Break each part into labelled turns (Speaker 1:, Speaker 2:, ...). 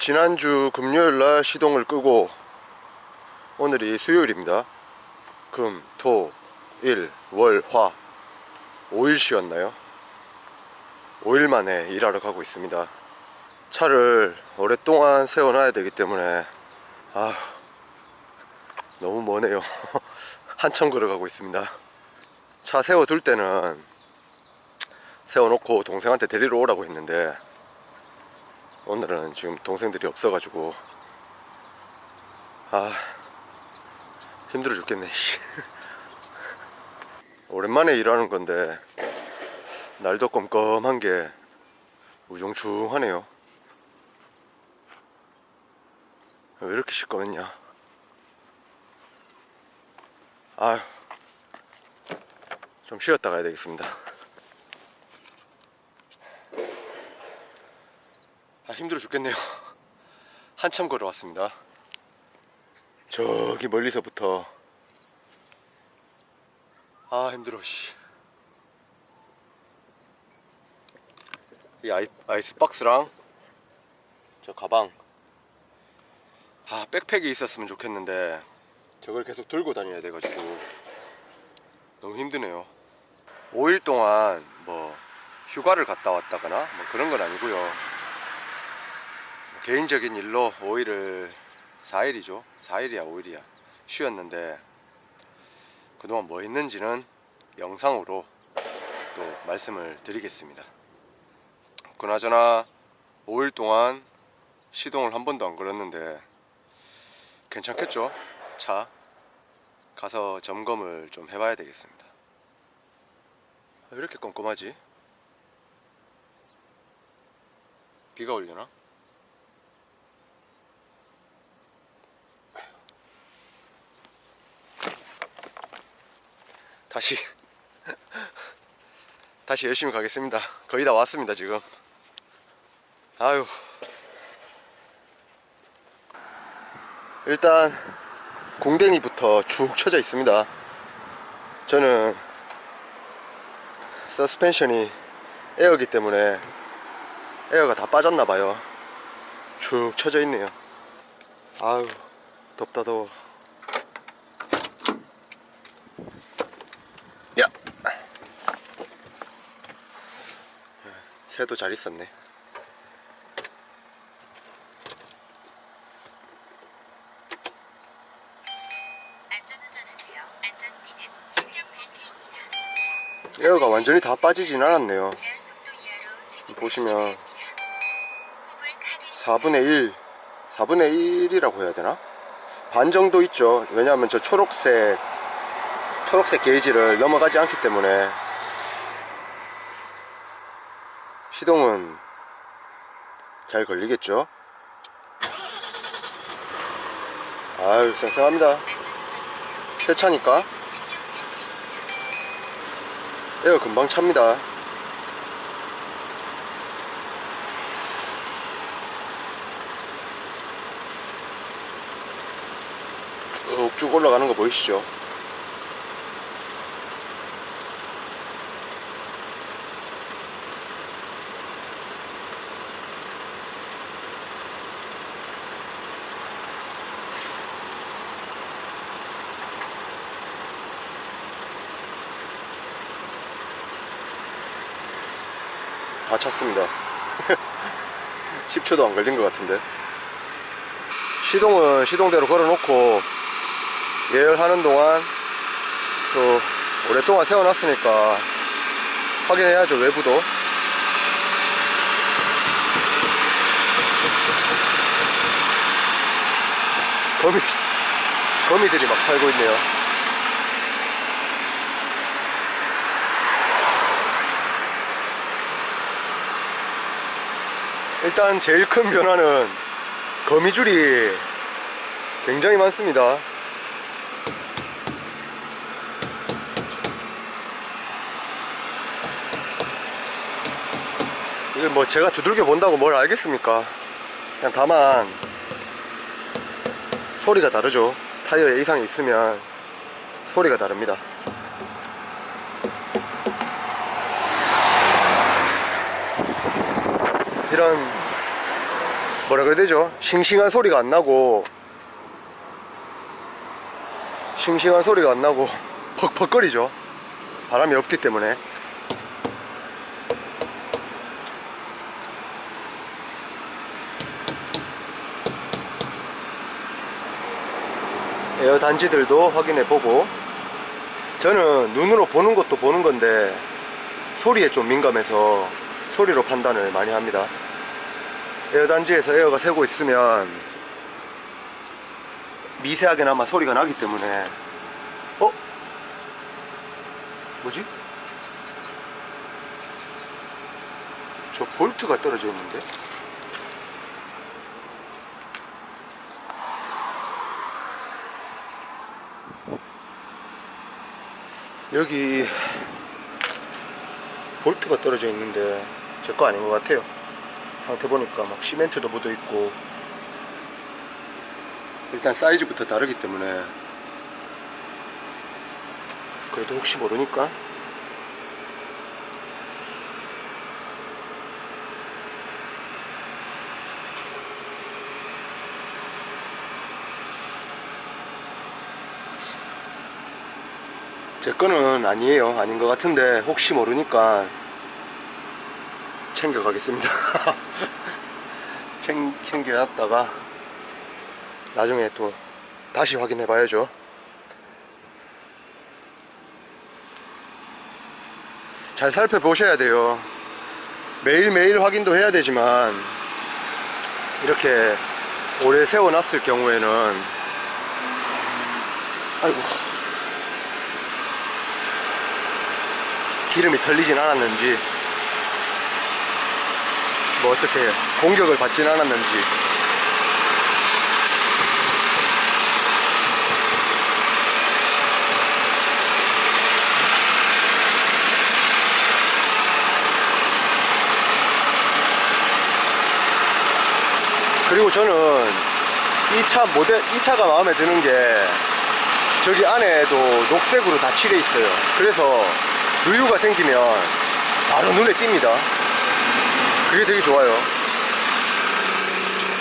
Speaker 1: 지난주 금요일날 시동을 끄고 오늘이 수요일입니다. 금, 토, 일, 월, 화 5일 쉬었나요? 5일 만에 일하러 가고 있습니다. 차를 오랫동안 세워놔야 되기 때문에 너무 머네요. 한참 걸어가고 있습니다. 차 세워둘 때는 세워놓고 동생한테 데리러 오라고 했는데 오늘은 지금 동생들이 없어가지고 힘들어 죽겠네. 오랜만에 일하는 건데 날도 껌껌한 게 우중충하네요. 왜 이렇게 시꺼맸냐. 좀 쉬었다 가야 되겠습니다. 힘들어 죽겠네요. 한참 걸어왔습니다. 저기 멀리서부터 힘들어. 이 아이스박스랑 저 가방, 백팩이 있었으면 좋겠는데 저걸 계속 들고 다녀야 돼가지고 너무 힘드네요. 5일 동안 뭐 휴가를 갔다 왔다거나 뭐 그런 건 아니고요. 개인적인 일로 5일을 4일이죠 4일이야 5일이야 쉬었는데 그동안 뭐 했는지는 영상으로 또 말씀을 드리겠습니다. 그나저나 5일 동안 시동을 한 번도 안 걸었는데 괜찮겠죠? 차 가서 점검을 좀 해봐야 되겠습니다. 왜 이렇게 껌껌하지? 비가 오려나? 다시 열심히 가겠습니다. 거의 다 왔습니다 지금. 일단 궁뎅이부터 쭉 쳐져 있습니다. 저는 서스펜션이 에어기 때문에 에어가 다 빠졌나봐요. 쭉 쳐져 있네요. 덥다 더워. 새도 잘 있었네.
Speaker 2: 안전운전하세요. 안전띠는 생명벨트입니다.
Speaker 1: 에어가 완전히 다 빠지진 않았네요.
Speaker 2: 제한속도 이하로
Speaker 1: 보시면 4분의 1이라고 해야 되나? 반 정도 있죠. 왜냐하면 저 초록색 게이지를 넘어가지 않기 때문에 시동은 잘 걸리겠죠. 쌩쌩합니다. 새 차니까 에어 금방 찹니다. 쭉쭉 올라가는 거 보이시죠? 다 찼습니다. 10초도 안 걸린 것 같은데. 시동은 시동대로 걸어놓고 예열하는 동안 또 오랫동안 세워놨으니까 확인해야죠. 외부도. 거미들이 막 살고 있네요. 일단 제일 큰 변화는 거미줄이 굉장히 많습니다. 이걸 뭐 제가 두들겨 본다고 뭘 알겠습니까? 그냥 다만 소리가 다르죠. 타이어에 이상이 있으면 소리가 다릅니다. 이런 뭐라 그래야 되죠? 싱싱한 소리가 안 나고 퍽퍽거리죠. 바람이 없기 때문에. 에어 단지들도 확인해 보고, 저는 눈으로 보는 것도 보는 건데 소리에 좀 민감해서 소리로 판단을 많이 합니다. 에어 단지에서 에어가 새고 있으면 미세하게나마 소리가 나기 때문에. 뭐지? 저 볼트가 떨어져 있는데? 여기 볼트가 떨어져 있는데 제 거 아닌 것 같아요. 상태 보니까 막 시멘트도 묻어 있고. 일단 사이즈부터 다르기 때문에 그래도 혹시 모르니까. 제 거는 아니에요. 아닌 것 같은데 혹시 모르니까 챙겨가겠습니다. 챙겨놨다가 나중에 또 다시 확인해 봐야죠. 잘 살펴보셔야 돼요. 매일매일 확인도 해야 되지만 이렇게 오래 세워놨을 경우에는, 아이고, 기름이 털리진 않았는지, 뭐 어떻게 공격을 받진 않았는지. 그리고 저는 이 차가 마음에 드는 게 저기 안에도 녹색으로 다 칠해 있어요. 그래서 누유가 생기면 바로 눈에 띕니다. 그게 되게 좋아요.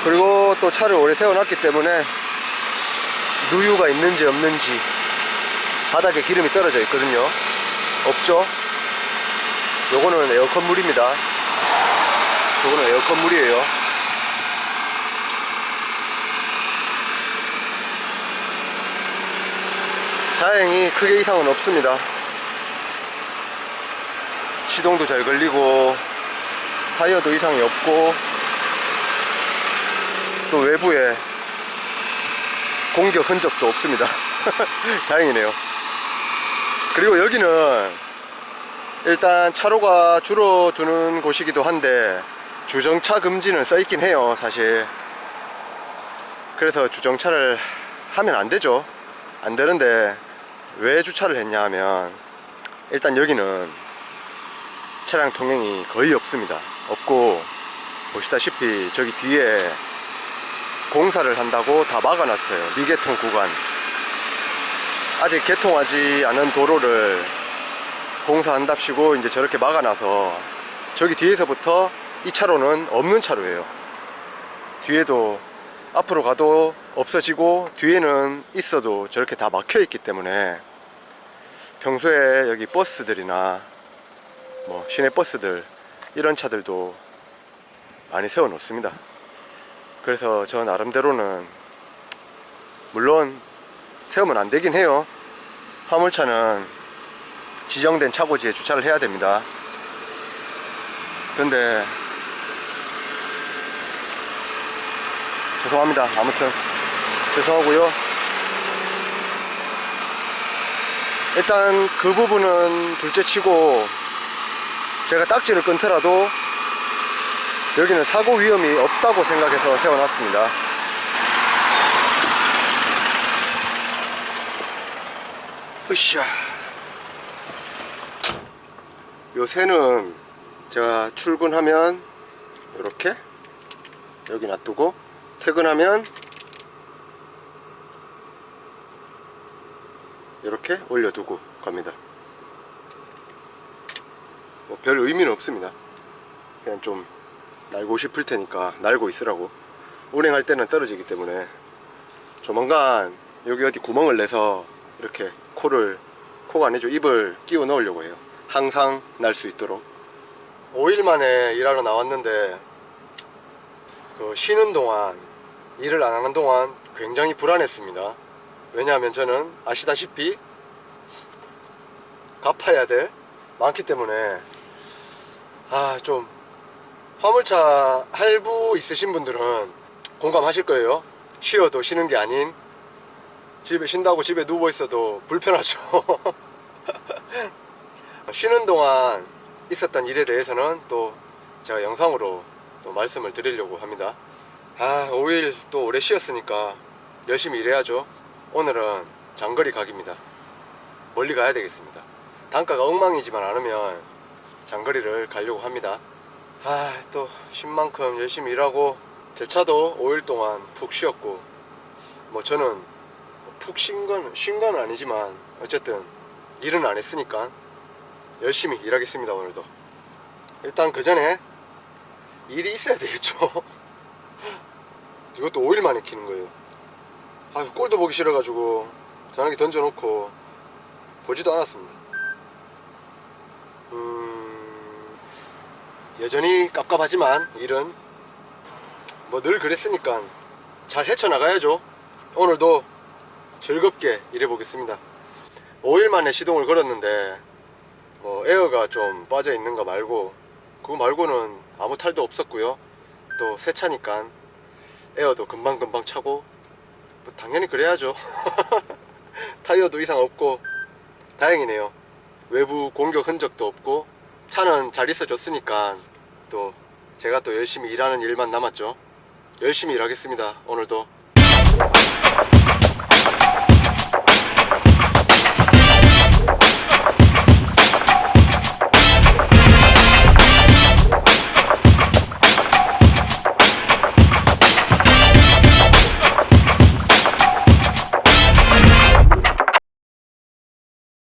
Speaker 1: 그리고 또 차를 오래 세워놨기 때문에 누유가 있는지 없는지, 바닥에 기름이 떨어져 있거든요. 없죠? 요거는 에어컨 물입니다. 요거는 에어컨 물이에요. 다행히 크게 이상은 없습니다. 시동도 잘 걸리고 타이어도 이상이 없고, 또 외부에 공격 흔적도 없습니다. 다행이네요. 그리고 여기는 일단 차로가 줄어드는 곳이기도 한데 주정차 금지는 써있긴 해요, 사실. 그래서 주정차를 하면 안 되죠. 안 되는데 왜 주차를 했냐 하면, 일단 여기는 차량 통행이 거의 없습니다. 없고, 보시다시피 저기 뒤에 공사를 한다고 다 막아놨어요. 미개통 구간. 아직 개통하지 않은 도로를 공사한답시고 이제 저렇게 막아놔서 저기 뒤에서부터 이 차로는 없는 차로예요. 뒤에도 앞으로 가도 없어지고 뒤에는 있어도 저렇게 다 막혀있기 때문에 평소에 여기 버스들이나 뭐 시내버스들 이런 차들도 많이 세워 놓습니다. 그래서 저 나름대로는, 물론 세우면 안 되긴 해요. 화물차는 지정된 차고지에 주차를 해야 됩니다. 근데 죄송합니다. 아무튼 죄송하고요. 일단 그 부분은 둘째치고, 제가 딱지를 끊더라도 여기는 사고 위험이 없다고 생각해서 세워놨습니다. 으쌰. 요 새는 제가 출근하면 이렇게 여기 놔두고, 퇴근하면 이렇게 올려두고 갑니다. 뭐 별 의미는 없습니다. 그냥 좀 날고 싶을 테니까 날고 있으라고. 운행할 때는 떨어지기 때문에 조만간 여기 어디 구멍을 내서 이렇게 코가 아니죠, 입을 끼워 넣으려고 해요. 항상 날 수 있도록. 5일 만에 일하러 나왔는데 그 쉬는 동안, 일을 안 하는 동안 굉장히 불안했습니다. 왜냐하면 저는 아시다시피 갚아야 될 많기 때문에 좀 화물차 할부 있으신 분들은 공감하실 거예요. 쉬어도 쉬는 게 아닌, 집에 쉰다고 집에 누워 있어도 불편하죠. 쉬는 동안 있었던 일에 대해서는 또 제가 영상으로 또 말씀을 드리려고 합니다. 5일 또 오래 쉬었으니까 열심히 일해야죠. 오늘은 장거리 가기입니다. 멀리 가야 되겠습니다. 단가가 엉망이지만 않으면 장거리를 가려고 합니다. 또 쉰 만큼 열심히 일하고, 제 차도 5일 동안 푹 쉬었고, 뭐 저는 푹 쉰 건 아니지만 어쨌든 일은 안 했으니까 열심히 일하겠습니다. 오늘도 일단 그 전에 일이 있어야 되겠죠. 이것도 5일 만에 키는 거예요. 꼴도 보기 싫어가지고 전화기 던져놓고 보지도 않았습니다. 여전히 깝깝하지만 일은 뭐 늘 그랬으니까 잘 헤쳐나가야죠. 오늘도 즐겁게 일해보겠습니다. 5일 만에 시동을 걸었는데 뭐 에어가 좀 빠져 있는 거 말고, 그거 말고는 아무 탈도 없었고요. 또 새 차니까 에어도 금방금방 차고, 뭐 당연히 그래야죠. 타이어도 이상 없고 다행이네요. 외부 공격 흔적도 없고 차는 잘 있어줬으니까 또 제가 또 열심히 일하는 일만 남았죠. 열심히 일하겠습니다. 오늘도.